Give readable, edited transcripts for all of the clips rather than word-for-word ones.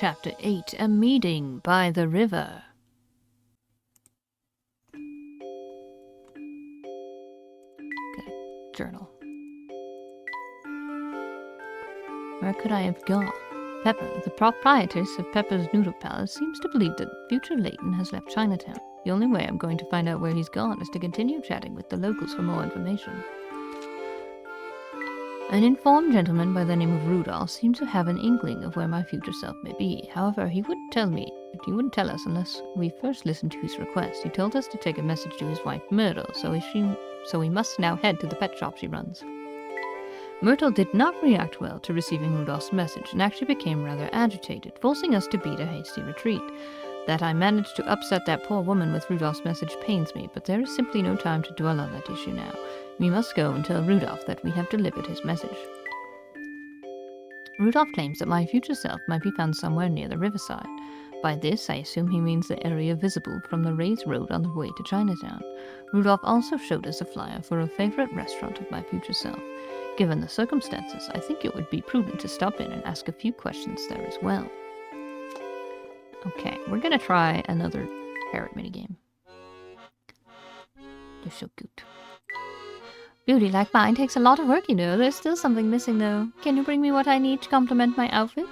Chapter 8, A Meeting by the River. Okay, journal. Where could I have gone? Pepper, the proprietress of Pepper's Noodle Palace, seems to believe that future Layton has left Chinatown. The only way I'm going to find out where he's gone is to continue chatting with the locals for more information. An informed gentleman by the name of Rudolph seems to have an inkling of where my future self may be. However, he wouldn't tell us unless we first listened to his request. He told us to take a message to his wife Myrtle, so we must now head to the pet shop she runs. Myrtle did not react well to receiving Rudolph's message and actually became rather agitated, forcing us to beat a hasty retreat. That I managed to upset that poor woman with Rudolph's message pains me, but there is simply no time to dwell on that issue now. We must go and tell Rudolph that we have delivered his message. Rudolph claims that my future self might be found somewhere near the riverside. By this, I assume he means the area visible from the raised road on the way to Chinatown. Rudolph also showed us a flyer for a favorite restaurant of my future self. Given the circumstances, I think it would be prudent to stop in and ask a few questions there as well. Okay, we're gonna try another parrot minigame. They're so cute. Beauty like mine takes a lot of work, you know. There's still something missing, though. Can you bring me what I need to complement my outfit?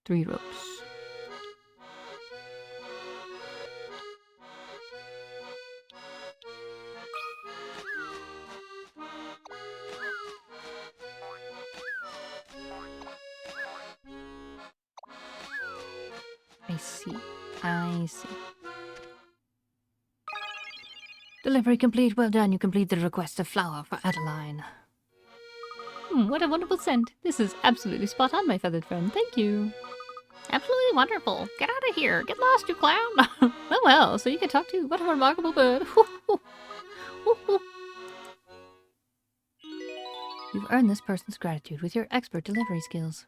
Three ropes. I see. Delivery complete. Well done. You completed the request of flower for Adeline. What a wonderful scent. This is absolutely spot on, my feathered friend. Thank you. Absolutely wonderful. Get out of here. Get lost, you clown. well, so you can talk to. What a remarkable bird. You've earned this person's gratitude with your expert delivery skills.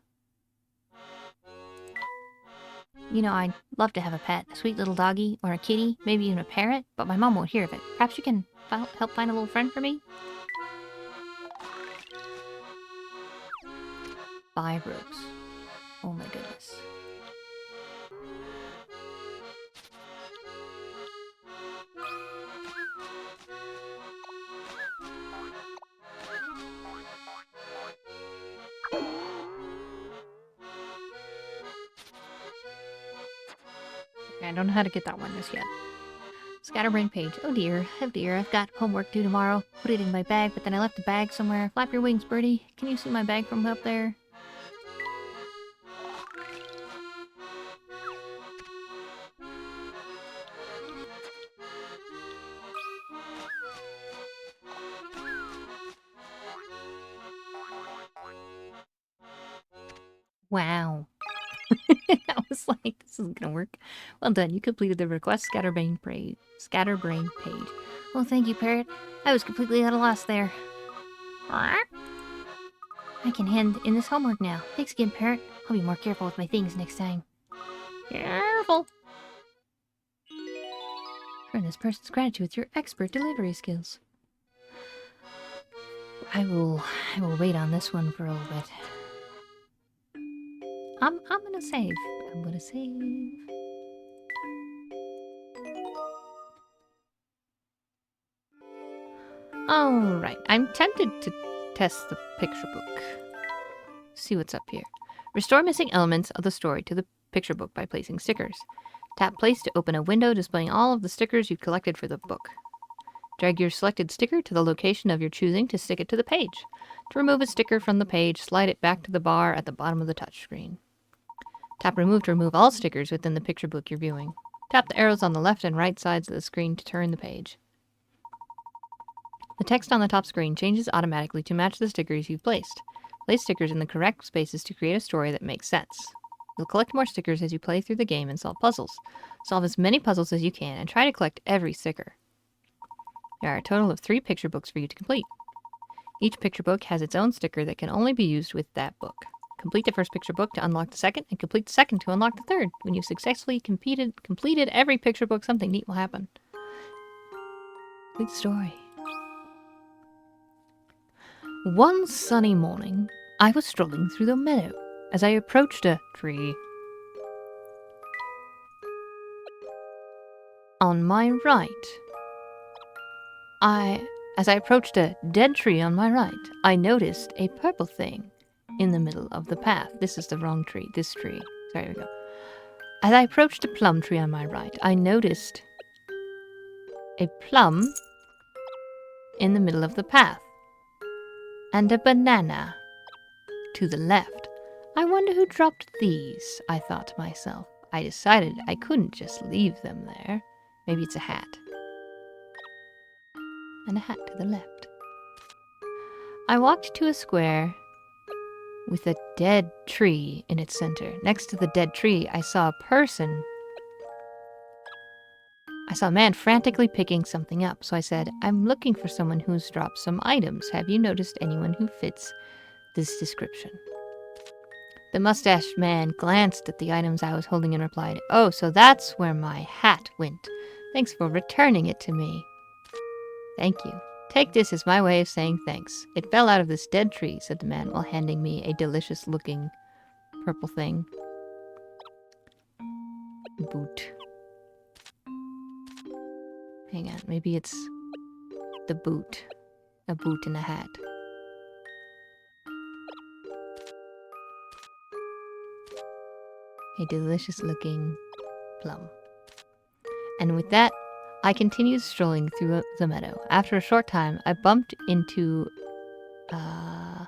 You know, I'd love to have a pet, a sweet little doggy, or a kitty, maybe even a parrot, but my mom won't hear of it. Perhaps you can help find a little friend for me? 5 ropes. Oh my goodness. I don't know how to get that one just yet. Scatterbrain page. Oh dear, I've got homework due tomorrow. Put it in my bag, but then I left the bag somewhere. Flap your wings, birdie. Can you see my bag from up there? Wow. I was like, this isn't gonna work. Well done, you completed the request scatterbrain page. Well, thank you, Parrot. I was completely at a loss there. I can hand in this homework now. Thanks again, Parrot. I'll be more careful with my things next time. Careful. Earn this person's gratitude with your expert delivery skills. I will wait on this one for a little bit. I'm gonna save. Alright, I'm tempted to test the picture book. See what's up here. Restore missing elements of the story to the picture book by placing stickers. Tap place to open a window displaying all of the stickers you've collected for the book. Drag your selected sticker to the location of your choosing to stick it to the page. To remove a sticker from the page, slide it back to the bar at the bottom of the touchscreen. Tap remove to remove all stickers within the picture book you're viewing. Tap the arrows on the left and right sides of the screen to turn the page. The text on the top screen changes automatically to match the stickers you've placed. Place stickers in the correct spaces to create a story that makes sense. You'll collect more stickers as you play through the game and solve puzzles. Solve as many puzzles as you can and try to collect every sticker. There are a total of 3 picture books for you to complete. Each picture book has its own sticker that can only be used with that book. Complete the first picture book to unlock the second, and complete the second to unlock the third. When you've successfully completed every picture book, something neat will happen. Complete the story. One sunny morning, I was strolling through the meadow. As I approached a tree on my right, as I approached a dead tree on my right, I noticed a purple thing in the middle of the path. This is the wrong tree. This tree. There we go. As I approached a plum tree on my right, I noticed a plum in the middle of the path and a banana to the left. I wonder who dropped these, I thought to myself. I decided I couldn't just leave them there. Maybe it's a hat. And a hat to the left. I walked to a square with a dead tree in its center. Next to the dead tree, I saw a person. I saw a man frantically picking something up, so I said, I'm looking for someone who's dropped some items. Have you noticed anyone who fits this description? The mustached man glanced at the items I was holding and replied, Oh, so that's where my hat went. Thanks for returning it to me. Thank you. Take this as my way of saying thanks. It fell out of this dead tree, said the man while handing me a delicious-looking purple thing. Boot. Hang on, maybe it's the boot. A boot and a hat. A delicious-looking plum. And with that, I continued strolling through the meadow. After a short time, I bumped into a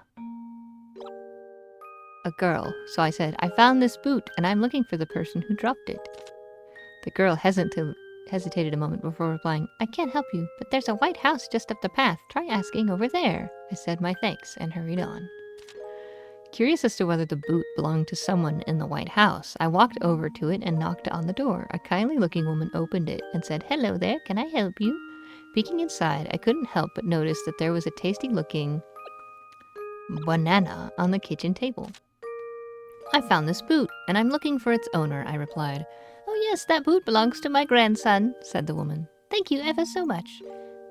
girl. So I said, I found this boot, and I'm looking for the person who dropped it. The girl hesitated a moment before replying, I can't help you, but there's a white house just up the path. Try asking over there. I said my thanks and hurried on. Curious as to whether the boot belonged to someone in the White House, I walked over to it and knocked on the door. A kindly-looking woman opened it and said, Hello there, can I help you? Peeking inside, I couldn't help but notice that there was a tasty-looking banana on the kitchen table. I found this boot, and I'm looking for its owner, I replied. Oh yes, that boot belongs to my grandson, said the woman. Thank you ever so much.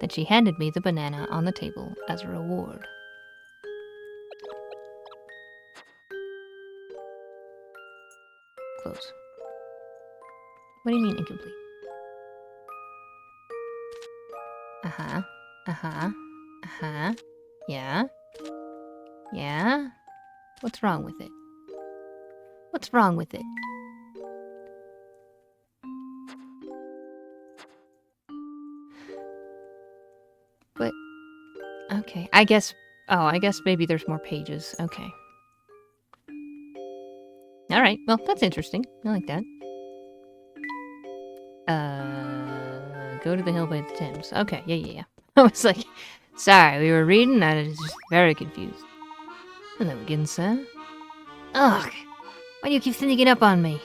Then she handed me the banana on the table as a reward. Close. What do you mean incomplete? Uh-huh. Uh-huh. Uh-huh. Yeah. Yeah? What's wrong with it? What's wrong with it? But... Okay. I guess maybe there's more pages. Okay. Alright, well, that's interesting. I like that. Go to the hill by the Thames. Okay, yeah. I was like, sorry, we were reading and I was just very confused. Hello again, sir. Ugh, why do you keep sneaking up on me?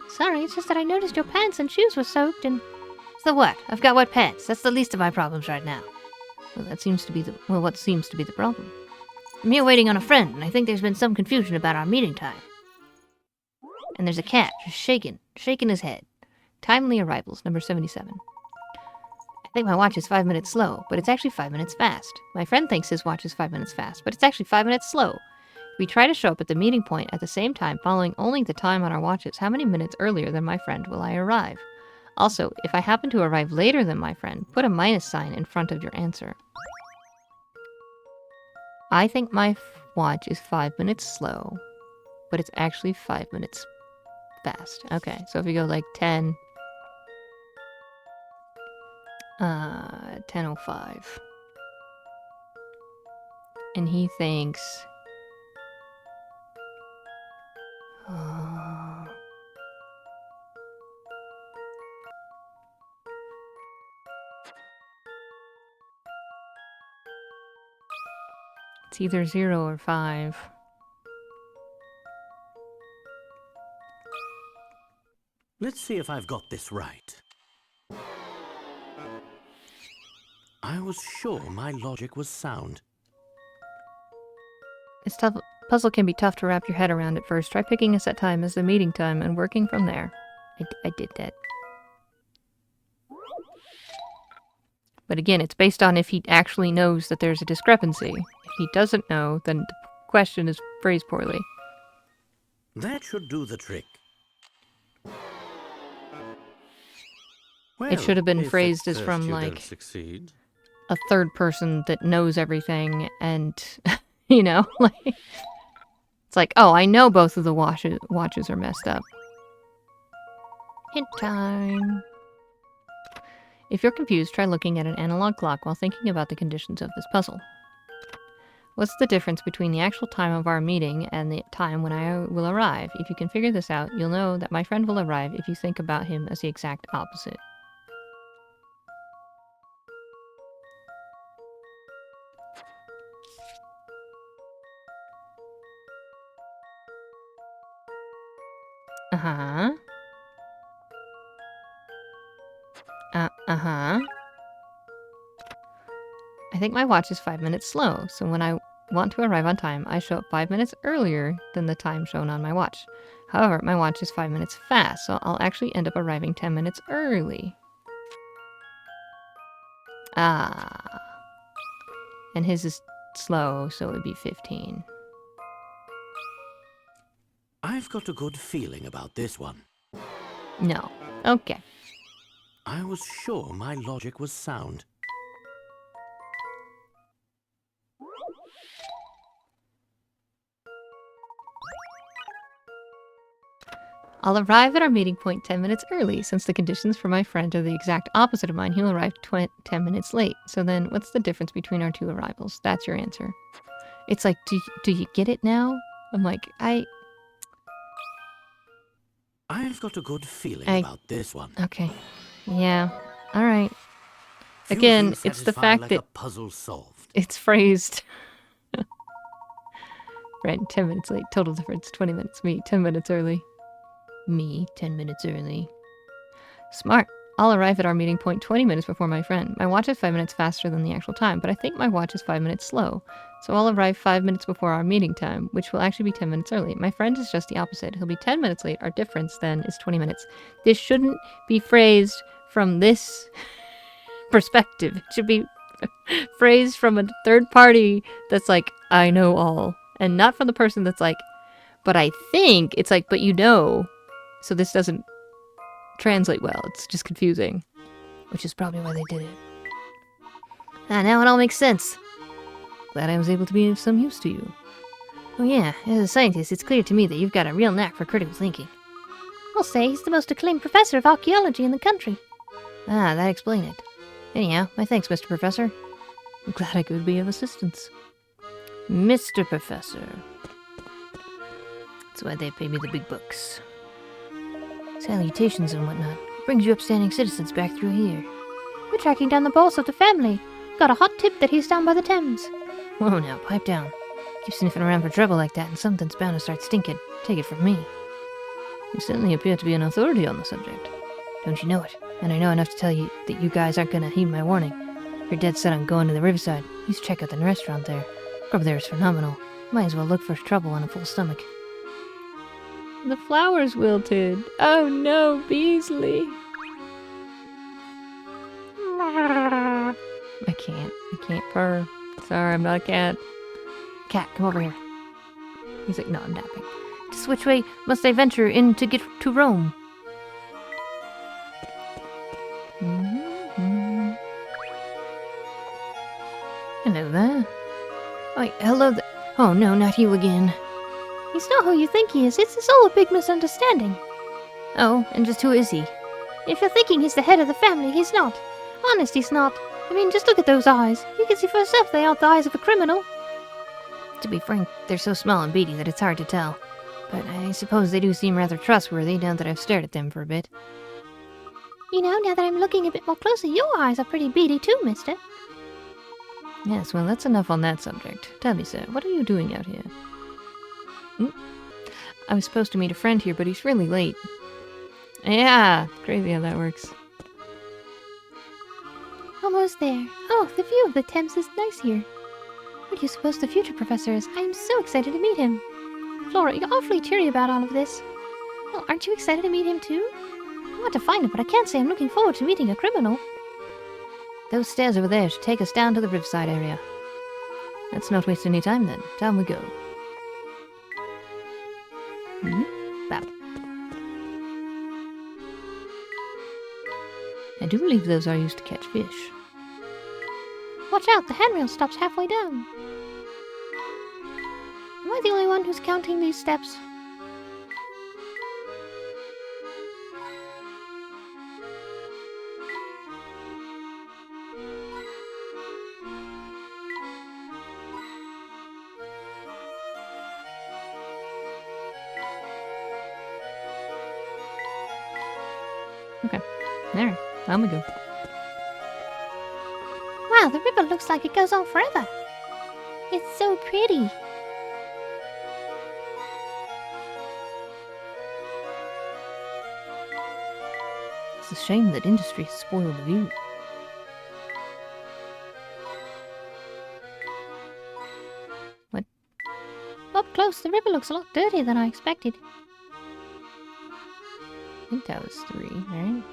Sorry, it's just that I noticed your pants and shoes were soaked and... So what? I've got wet pants. That's the least of my problems right now. Well, what seems to be the problem? I'm here waiting on a friend, and I think there's been some confusion about our meeting time. And there's a cat just shaking his head. Timely arrivals, number 77. I think my watch is 5 minutes slow, but it's actually 5 minutes fast. My friend thinks his watch is 5 minutes fast, but it's actually 5 minutes slow. We try to show up at the meeting point at the same time, following only the time on our watches. How many minutes earlier than my friend will I arrive? Also, if I happen to arrive later than my friend, put a minus sign in front of your answer. I think my watch is 5 minutes slow, but it's actually 5 minutes fast. Okay, so if you go like 10:05. And he thinks... It's either 0 or 5. Let's see if I've got this right. I was sure my logic was sound. This puzzle can be tough to wrap your head around at first. Try picking a set time as the meeting time and working from there. I did that. But again, it's based on if he actually knows that there's a discrepancy. If he doesn't know, then the question is phrased poorly. That should do the trick. Well, It should have been if phrased at as first from, you like, don't succeed. a third person that knows everything and, you know, like... It's like, oh, I know both of the watches are messed up. Hint time. If you're confused, try looking at an analog clock while thinking about the conditions of this puzzle. What's the difference between the actual time of our meeting and the time when I will arrive? If you can figure this out, you'll know that my friend will arrive if you think about him as the exact opposite. Uh-huh. Uh-huh. I think my watch is 5 minutes slow, so when I want to arrive on time, I show up 5 minutes earlier than the time shown on my watch. However, my watch is 5 minutes fast, so I'll actually end up arriving 10 minutes early. Ah. And his is slow, so it would be 15. I've got a good feeling about this one. No. Okay. I was sure my logic was sound. I'll arrive at our meeting point 10 minutes early. Since the conditions for my friend are the exact opposite of mine, he'll arrive 10 minutes late. So then, what's the difference between our two arrivals? That's your answer. It's like, do you get it now? I'm like, I've got a good feeling about this one. Okay. Yeah. Alright. Few Again, things it's the satisfy fact like that a puzzle solved. it's phrased. Right, 10 minutes late. Total difference, 20 minutes. Me, 10 minutes early. Me, 10 minutes early. Smart. I'll arrive at our meeting point 20 minutes before my friend. My watch is 5 minutes faster than the actual time, but I think my watch is 5 minutes slow. So I'll arrive 5 minutes before our meeting time, which will actually be 10 minutes early. My friend is just the opposite. He'll be 10 minutes late. Our difference, then, is 20 minutes. This shouldn't be phrased from this perspective. It should be phrased from a third party that's like, I know all. And not from the person that's like, but I think, it's like, but you know. So this doesn't translate well. It's just confusing. Which is probably why they did it. Ah, now it all makes sense. Glad I was able to be of some use to you. Oh yeah, as a scientist, it's clear to me that you've got a real knack for critical thinking. I'll say he's the most acclaimed professor of archaeology in the country. Ah, that explains it. Anyhow, my thanks, Mr. Professor. I'm glad I could be of assistance. Mr. Professor. That's why they pay me the big bucks. Salutations and whatnot. Brings you upstanding citizens back through here. We're tracking down the boss of the family. Got a hot tip that he's down by the Thames. Whoa now, pipe down. Keep sniffing around for trouble like that and something's bound to start stinking. Take it from me. You certainly appear to be an authority on the subject. Don't you know it? And I know enough to tell you that you guys aren't gonna heed my warning. You're dead set on going to the riverside. You should check out the restaurant there. Grub there is phenomenal. Might as well look for trouble on a full stomach. The flowers wilted. Oh no, Beasley. I can't purr. Sorry, I'm not a cat. Cat, come over here. He's like, no, I'm napping. Just which way must I venture in to get to Rome? Hello there. Oh, hello there. Oh no, not you again. He's not who you think he is. It's all a big misunderstanding. Oh, and just who is he? If you're thinking he's the head of the family, he's not. Honest, he's not. I mean, just look at those eyes. You can see for yourself they aren't the eyes of a criminal. To be frank, they're so small and beady that it's hard to tell. But I suppose they do seem rather trustworthy now that I've stared at them for a bit. You know, now that I'm looking a bit more closely, your eyes are pretty beady too, mister. Yes, well, that's enough on that subject. Tell me, sir, what are you doing out here? I was supposed to meet a friend here, but he's really late. Yeah, crazy how that works. Almost there. Oh, the view of the Thames is nice here. What do you suppose the future professor is? I am so excited to meet him. Flora, you're awfully cheery about all of this. Well, aren't you excited to meet him too? I want to find him, but I can't say I'm looking forward to meeting a criminal. Those stairs over there should take us down to the riverside area. Let's not waste any time then. Down we go. Bap. I do believe those are used to catch fish. Watch out, the handrail stops halfway down. Am I the only one who's counting these steps? Okay, there, down we go. Wow, the river looks like it goes on forever. It's so pretty. It's a shame that industry has spoiled the view. What? Up close, the river looks a lot dirtier than I expected. I think that was 3, right?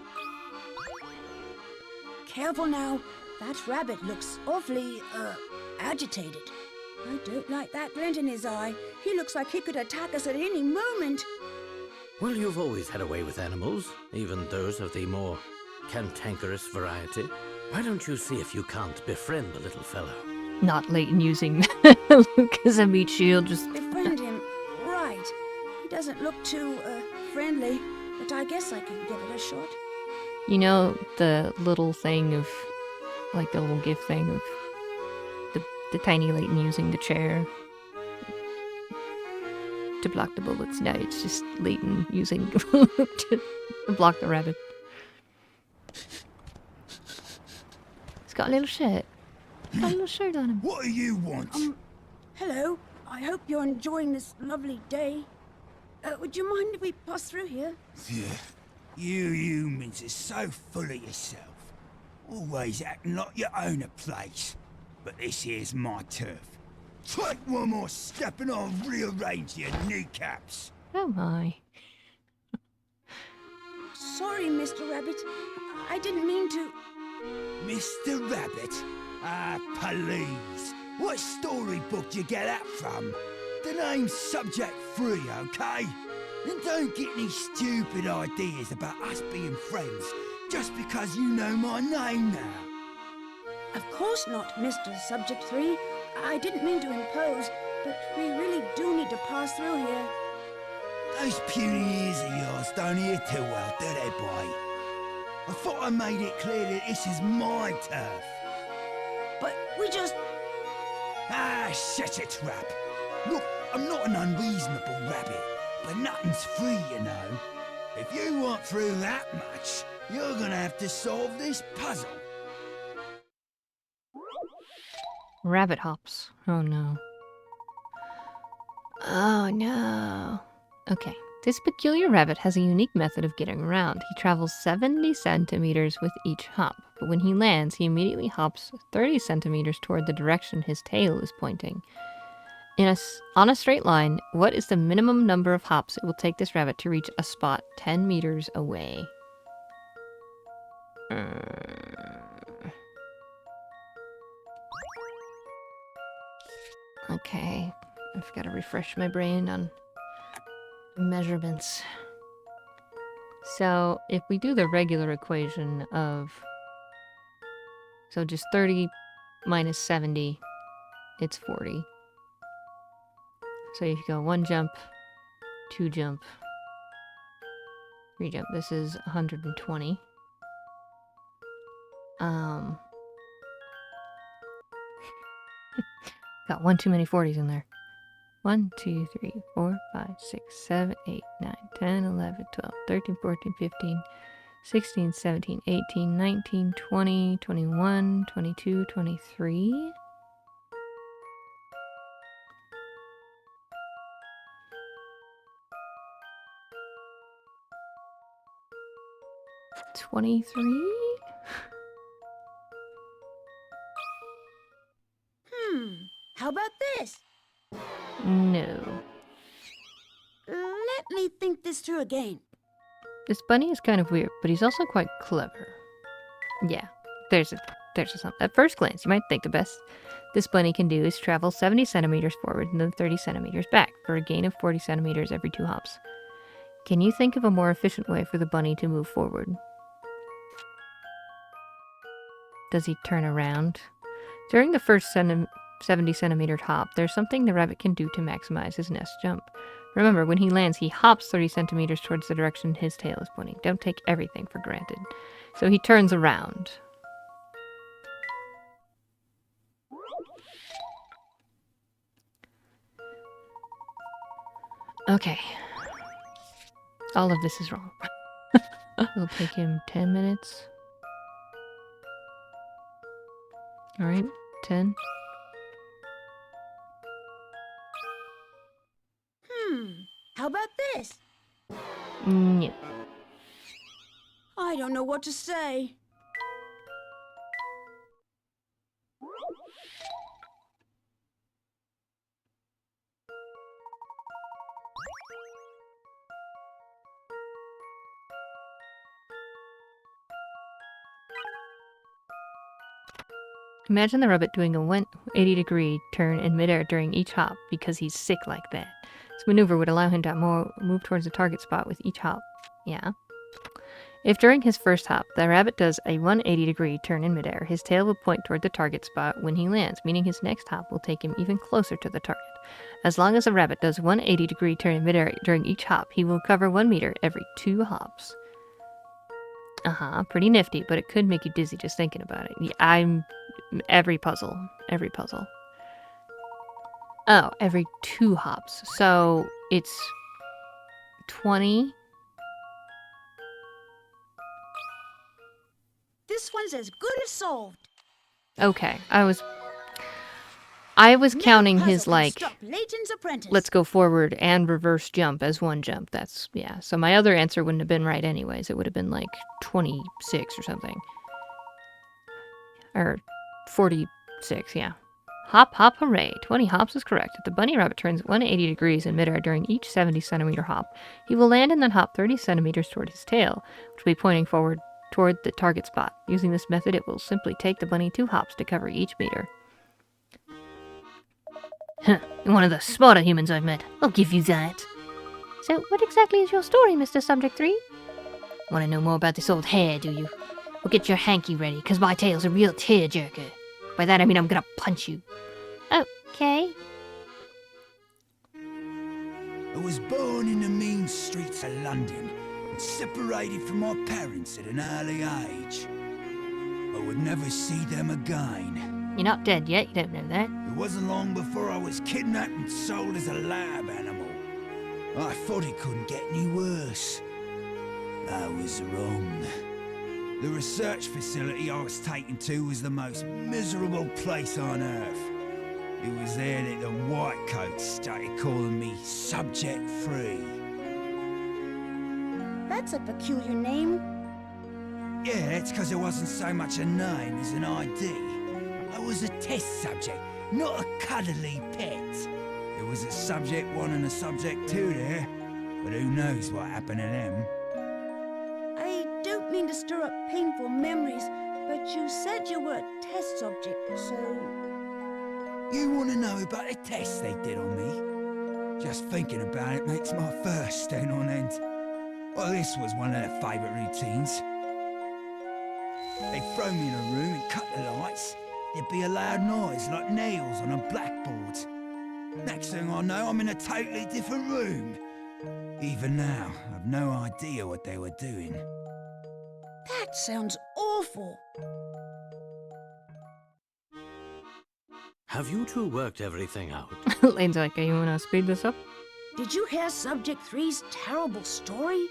Careful now. That rabbit looks awfully, agitated. I don't like that glint in his eye. He looks like he could attack us at any moment. Well, you've always had a way with animals, even those of the more cantankerous variety. Why don't you see if you can't befriend the little fellow? Not Layton using Luke as a meat shield, just... Befriend him. Right. He doesn't look too, friendly, but I guess I can give it a shot. You know, the little thing of... like the little gift thing of the tiny Layton using the chair to block the bullets. Now it's just Layton using Luke to block the rabbit. He's got a little shirt. He's got a little shirt on him. What do you want? Hello. I hope you're enjoying this lovely day. Would you mind if we pass through here? Yeah, you humans are so full of yourself. Always acting like you own a place. But this here's my turf. Take one more step and I'll rearrange your kneecaps. Oh my. Sorry, Mr. Rabbit. I didn't mean to... Mr. Rabbit? Ah, please. What storybook do you get that from? The name's subject free, okay? And don't get any stupid ideas about us being friends just because you know my name now. Of course not, Mr. Subject 3. I didn't mean to impose, but we really do need to pass through here. Those puny ears of yours don't hear too well, do they, boy? I thought I made it clear that this is my turf. But we just... Ah, shut your trap. Look, I'm not an unreasonable rabbit, but nothing's free, you know. If you want through that much, you're gonna have to solve this puzzle. Rabbit hops. Oh no. Oh no. Okay. This peculiar rabbit has a unique method of getting around. He travels 70 centimeters with each hop, but when he lands, he immediately hops 30 centimeters toward the direction his tail is pointing. On a straight line, what is the minimum number of hops it will take this rabbit to reach a spot 10 meters away? Okay, I've got to refresh my brain on measurements. So if we do the regular equation of... so just 30 minus 70, it's 40. So if you go 1 jump, 2 jump, 3 jump, this is 120. Got one too many 40s in there. 1, 2, 3, 4, 5, 6, 7, 8, 9, 10, 11, 12, 13, 14, 15, 16, 17, 18, 19, 20, 21, 22, 23. How about this? No. Let me think this through again. This bunny is kind of weird, but he's also quite clever. Yeah, there's a something. At first glance, you might think the this bunny can do is travel 70 centimeters forward and then 30 centimeters back for a gain of 40 centimeters every 2 hops. Can you think of a more efficient way for the bunny to move forward? Does he turn around? During the first 70 centimeter hop, there's something the rabbit can do to maximize his nest jump. Remember, when he lands, he hops 30 centimeters towards the direction his tail is pointing. Don't take everything for granted. So he turns around. Okay. All of this is wrong. It'll take him 10 minutes. Alright, 10. How about this? Yeah. I don't know what to say. Imagine the rabbit doing a 180-degree turn in midair during each hop because he's sick like that. This maneuver would allow him to move towards the target spot with each hop. Yeah. If during his first hop, the rabbit does a 180-degree turn in midair, his tail will point toward the target spot when he lands, meaning his next hop will take him even closer to the target. As long as a rabbit does a 180-degree turn in midair during each hop, he will cover 1 meter every 2 hops. Pretty nifty, but it could make you dizzy just thinking about it. Yeah, every puzzle. Oh, every 2 hops. So it's 20. This one's as good as solved. Okay, I was counting his, like, Layton's apprentice. let's go forward and reverse jump as one jump. That's, yeah. So my other answer wouldn't have been right anyways. It would have been like 26 or something. Or 46, yeah. Hop, hop, hooray. 20 hops is correct. If the bunny rabbit turns 180 degrees in midair during each 70 centimeter hop, he will land and then hop 30 centimeters toward his tail, which will be pointing forward toward the target spot. Using this method, it will simply take the bunny 2 hops to cover each meter. Huh, you're one of the smarter humans I've met. I'll give you that. So, what exactly is your story, Mr. Subject 3? Want to know more about this old hare, do you? Well, get your hanky ready, because my tail's a real tearjerker. By that I mean I'm gonna punch you. Okay. I was born in the mean streets of London and separated from my parents at an early age. I would never see them again. You're not dead yet, you don't know that. It wasn't long before I was kidnapped and sold as a lab animal. I thought it couldn't get any worse. I was wrong. The research facility I was taken to was the most miserable place on Earth. It was there that the whitecoats started calling me Subject 3. That's a peculiar name. Yeah, it's because it wasn't so much a name as an ID. I was a test subject, not a cuddly pet. There was a Subject 1 and a Subject 2 there, but who knows what happened to them. I don't mean to stir up painful memories, but you said you were a test subject, so... You want to know about the test they did on me? Just thinking about it makes my fur stand on end. Well, this was one of their favourite routines. They'd throw me in a room and cut the lights. There'd be a loud noise like nails on a blackboard. Next thing I know, I'm in a totally different room. Even now, I've no idea what they were doing. That sounds awful. Have you two worked everything out? Lane's like, hey, you wanna speed this up? Did you hear Subject 3's terrible story?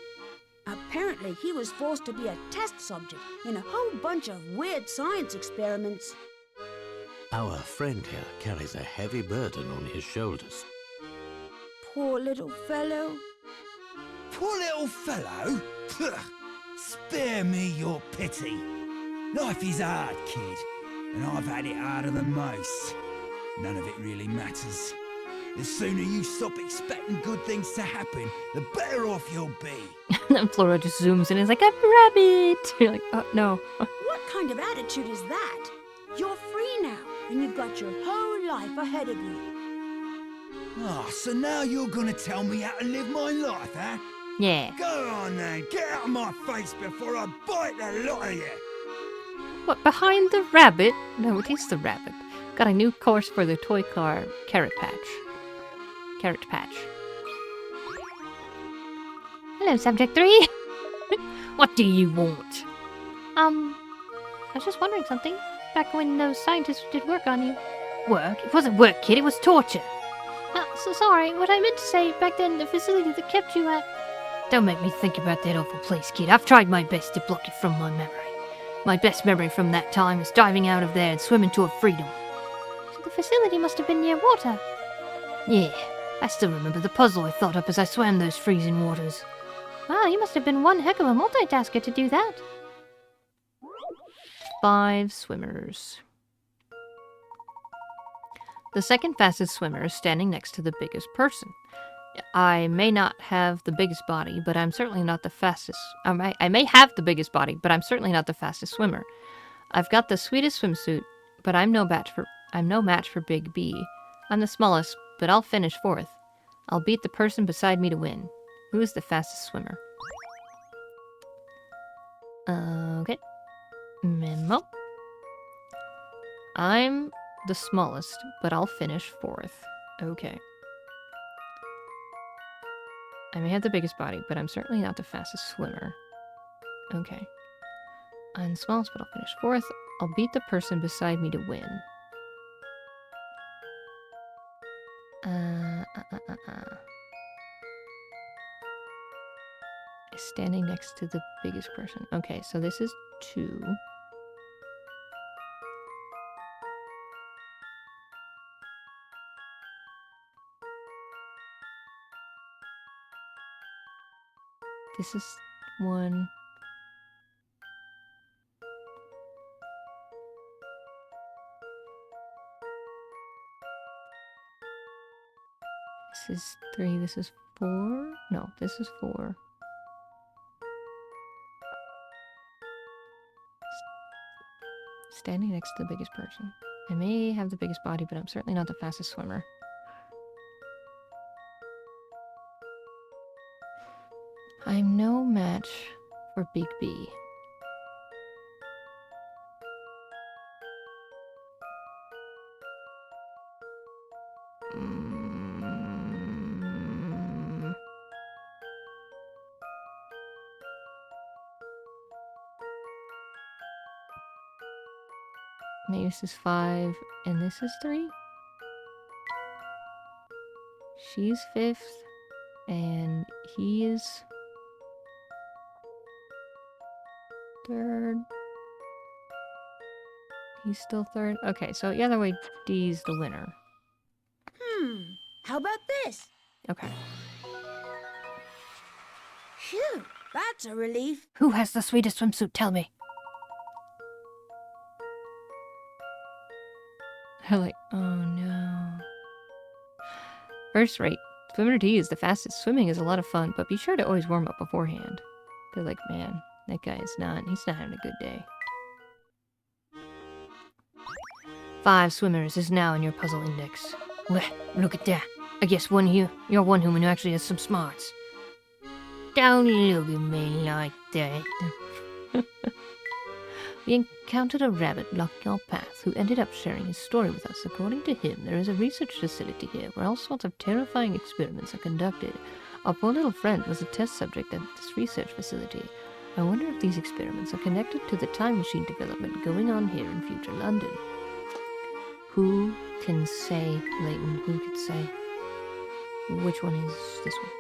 Apparently, he was forced to be a test subject in a whole bunch of weird science experiments. Our friend here carries a heavy burden on his shoulders. Poor little fellow. Poor little fellow? Pugh. Spare me your pity. Life is hard, kid, and I've had it harder than most. None of it really matters. The sooner you stop expecting good things to happen, the better off you'll be. And then Flora just zooms in and is like, I'm a rabbit! You're like, oh, no. What kind of attitude is that? You're free now, and you've got your whole life ahead of you. Ah, so now you're gonna tell me how to live my life, huh? Yeah. Go on then, get out of my face before I bite the lot of you. What, behind the rabbit? No, it is the rabbit. Got a new course for the toy car Carrot Patch. Carrot Patch. Hello, Subject 3. What do you want? I was just wondering something. Back when those scientists did work on you. Work? It wasn't work, kid. It was torture. So sorry. What I meant to say, back then, the facility that kept you at... Don't make me think about that awful place, kid. I've tried my best to block it from my memory. My best memory from that time is diving out of there and swimming toward freedom. So the facility must have been near water. Yeah, I still remember the puzzle I thought up as I swam those freezing waters. Wow, you must have been one heck of a multitasker to do that. 5 swimmers. The second fastest swimmer is standing next to the biggest person. I may not have the biggest body, but I'm certainly not the fastest. I may have the biggest body, but I'm certainly not the fastest swimmer. I've got the sweetest swimsuit, but I'm no match for Big B. I'm the smallest, but I'll finish 4th. I'll beat the person beside me to win. Who is the fastest swimmer? Okay. Memo. I'm the smallest, but I'll finish 4th. Okay. I may have the biggest body, but I'm certainly not the fastest swimmer. Okay. I'm the smallest, but I'll finish 4th. I'll beat the person beside me to win. Standing next to the biggest person. Okay, so this is 2. This is 1. This is 3. This is 4. No, this is 4. Standing next to the biggest person. I may have the biggest body, but I'm certainly not the fastest swimmer. I'm no match for Big B. Maybe this is 5 and this is 3? She's 5th and he is 3rd. He's still 3rd. Okay, so either way, D's the winner. How about this? Okay. Phew, that's a relief. Who has the sweetest swimsuit? Tell me. They're like, oh no. First rate. Swimmer D is the fastest. Swimming is a lot of fun, but be sure to always warm up beforehand. They're like, man, that guy is he's not having a good day. 5 swimmers is now in your puzzle index. Well, look at that. I guess you're one human who actually has some smarts. Don't look at me like that. We encountered a rabbit blocking our path who ended up sharing his story with us. According to him, there is a research facility here where all sorts of terrifying experiments are conducted. Our poor little friend was a test subject at this research facility. I wonder if these experiments are connected to the time machine development going on here in future London. Who can say, Layton? Who could say? Which one is this one?